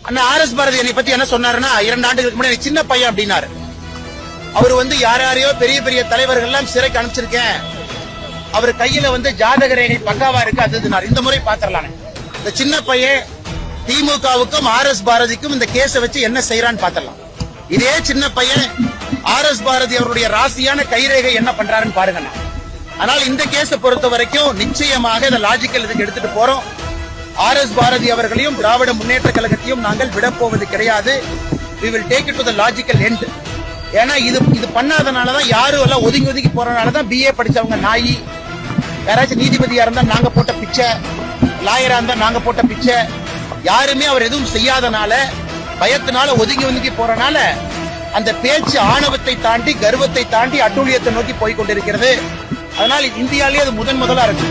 அண்ணா RS. Bharathi என்னை பத்தி என்ன சொன்னாருன்னா, 2 ஆண்டுகளுக்கு முன்னாடி சின்ன பையன் அப்படின்னாரு. அவர் யாரையோ பெரிய பெரிய தலைவர்கள் எல்லாம் சிறைக்கு அனுப்பிச்சிருக்கேன், அவர் கையில ஜாதக ரேகை பக்காவா இருக்கு அது. இந்த முறை பாத்திரலாம் இந்த சின்ன பையன் திமுகவுக்கும் ஆர்.எஸ். பாரதிக்கும் இந்த கேஸை வச்சு என்ன செய்யறான்னு பாத்திரலாம். இதே சின்ன பையன் ஆர்.எஸ். பாரதி அவருடைய ராசியான கைரேகை என்ன பண்றாருன்னு பாருங்க. ஆனால் இந்த கேஸை பொறுத்த வரைக்கும் நிச்சயமாக இந்த லாஜிக்கல் இதுக்கு எடுத்துட்டு போறோம். ஆர்.எஸ். பாரதி அவர்களையும் திராவிட முன்னேற்ற கழகத்தையும் நாங்கள் விடப்போவது கிடையாது. we will take it to the logical end. ஏன்னா இது பண்ணாதனாலதான் யாரும் எல்லாம் ஒதுங்கி போறதுனாலதான் BA படிச்சவங்க நாயி, யாராச்சும் நீதிபதியா இருந்தா நாங்க போட்ட பிச்சை, லாயரா இருந்தா நாங்க போட்ட பிச்சை, யாருமே அவர் எதுவும் செய்யாதனால பயத்தினால ஒதுங்கி போறனால அந்த பேச்சு ஆணவத்தை தாண்டி கர்வத்தை தாண்டி அட்டூழியத்தை நோக்கி போய் கொண்டிருக்கிறது. அதனால் இந்தியாவிலேயே அது முதலா இருக்கு.